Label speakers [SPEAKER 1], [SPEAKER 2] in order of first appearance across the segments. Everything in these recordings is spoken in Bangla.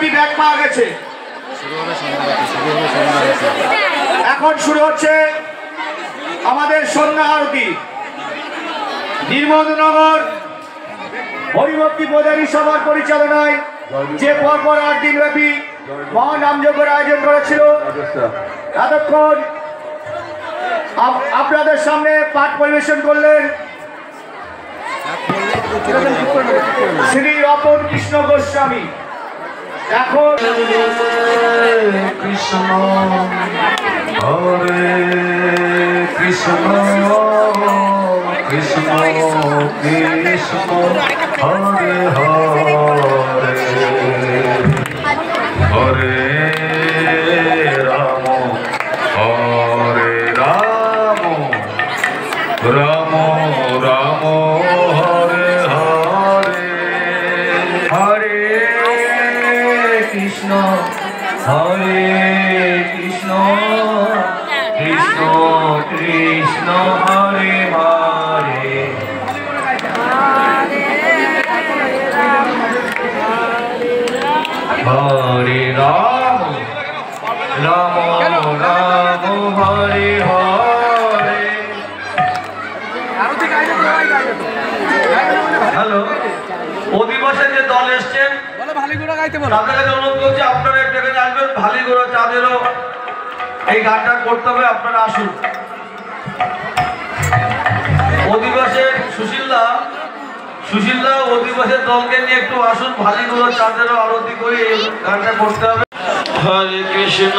[SPEAKER 1] একটি ব্যাগ পাওয়া গেছে। এখন শুরু হচ্ছে আমাদের সন্ধ্যা আরতি। নির্মলনগর হরিভক্তি পূজারী সভার পরিচালনায় যে পরপর 8 দিন ব্যাপী মহানামযজ্ঞের আয়োজন করেছিল, এতক্ষণ আপনাদের সামনে পাঠ পরিবেশন করলেন শ্রী অপন কৃষ্ণ গোস্বামী। এখন
[SPEAKER 2] কৃষ্ণ হরে কৃষ্ণ কৃষ্ণ কৃষ্ণ হরে হরে হরে রাম হরে রাম রাম রাম হরে হরে হরে কৃষ্ণ হরে কৃষ্ণ কৃষ্ণ কৃষ্ণ হরে হরে হরে রাম রাম রাম হরে হরে। হ্যালো, অধিবাসে যে দল এসছেন তাদের কাছে অনুরোধ করছি আপনারা একটু এখানে আসবেন। ভালিগোড়া চাঁদেরও এই গানটা করতে হবে, আপনারা আসুন। অধিবাসের সুশীলদা অধিবাসের দলকে নিয়ে একটু আসুন। ভালিগোড়া চাঁদেরও আরতি করে এই গানটা করতে হবে। হরে কৃষ্ণ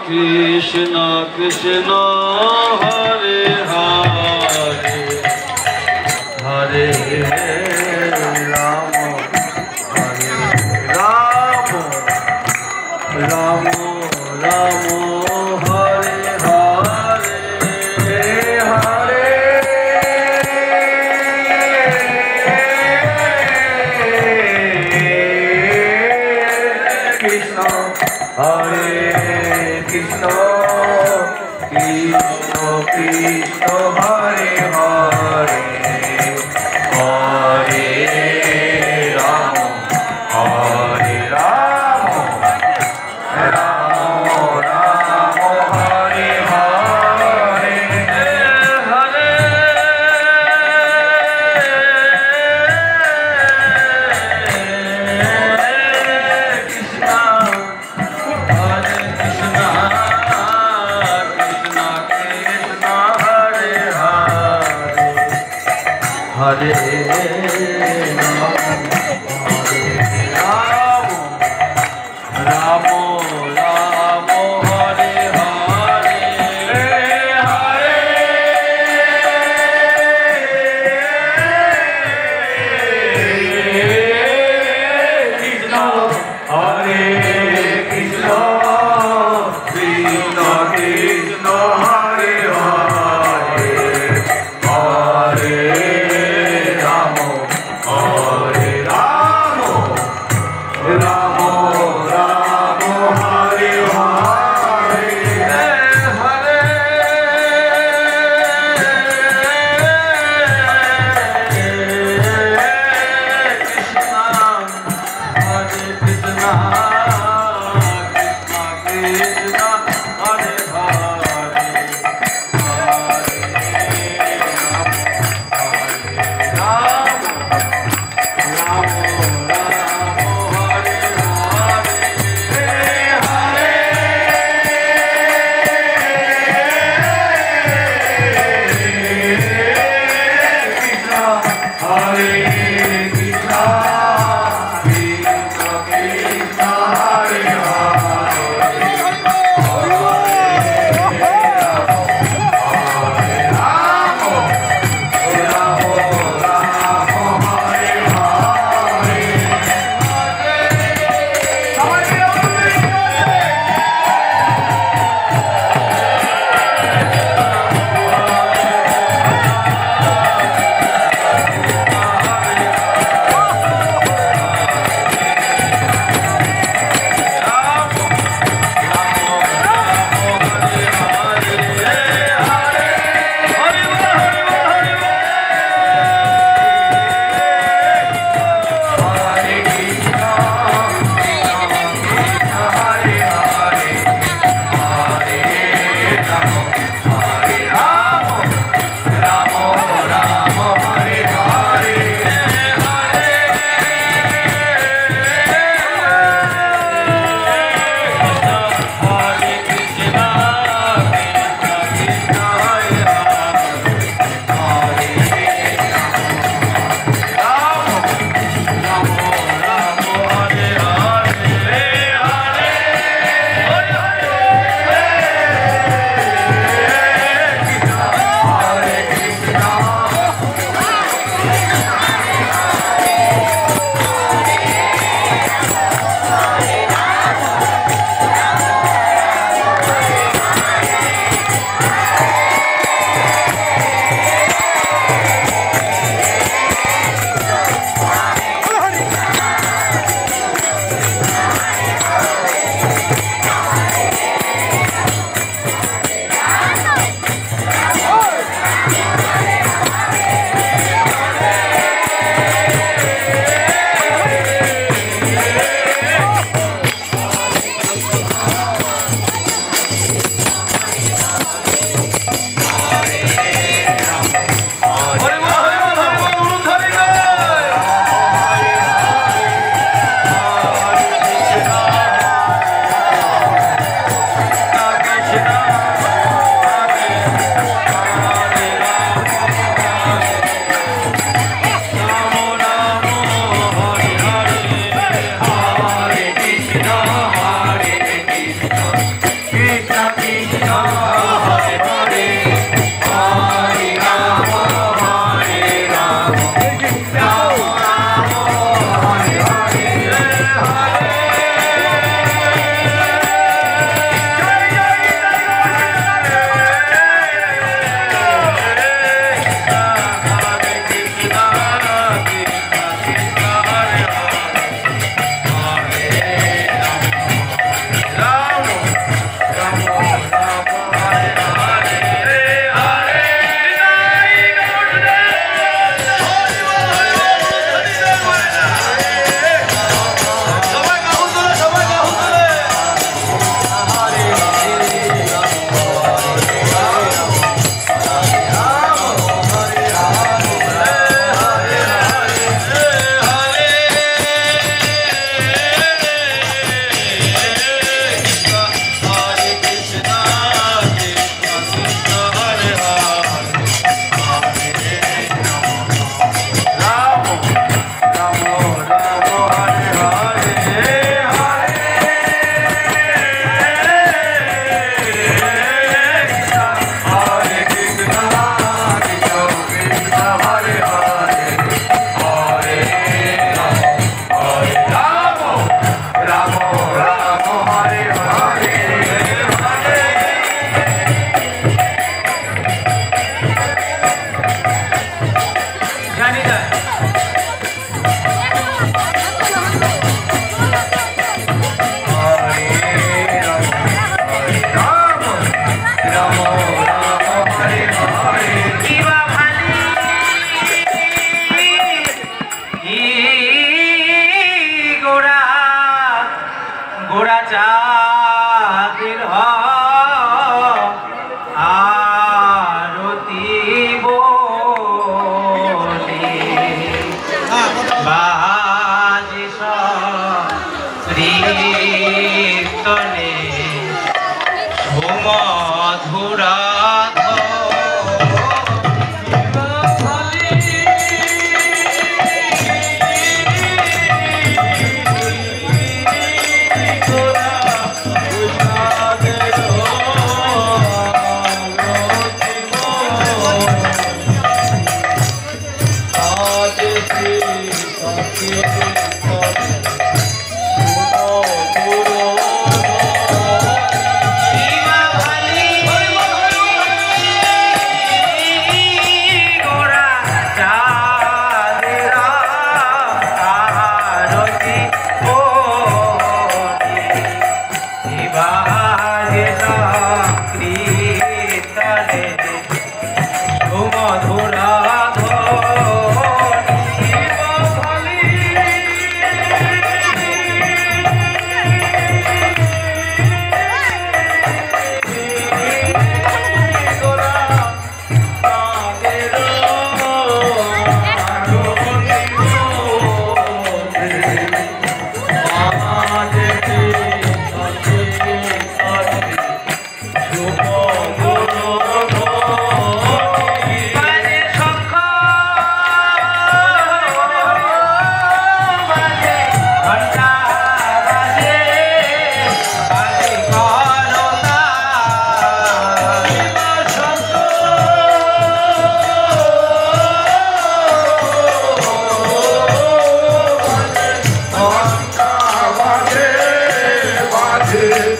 [SPEAKER 2] কৃষ্ণ কৃষ্ণ হরে হরে হরে রাম রাম রাম রাম হরে হরে হরে কৃষ্ণ হরে কৃষ্ণ কৃষ্ণ কৃষ্ণ হরে হরে হরে রাম হরে রাম রাম রাম হরে হরে হরে কৃষ্ণ হরে কৃষ্ণ কৃষ্ণ কৃষ্ণ হরে হরে হরে রাম রাম রাম হরে হরে হরে কৃষ্ণ হরে কৃষ্ণ কৃষ্ণ কৃষ্ণ হরে হরে হরে রাম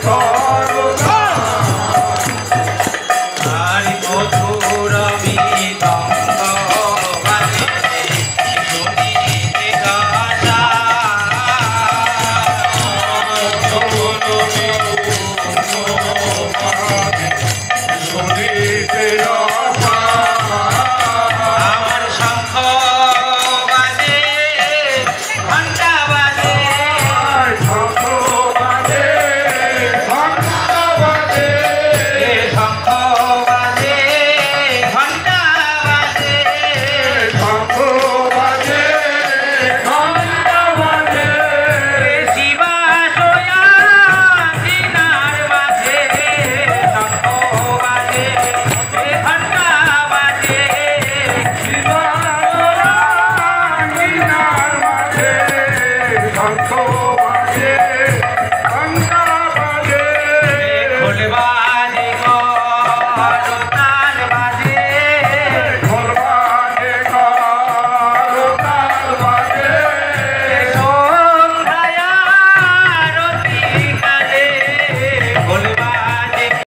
[SPEAKER 3] Song.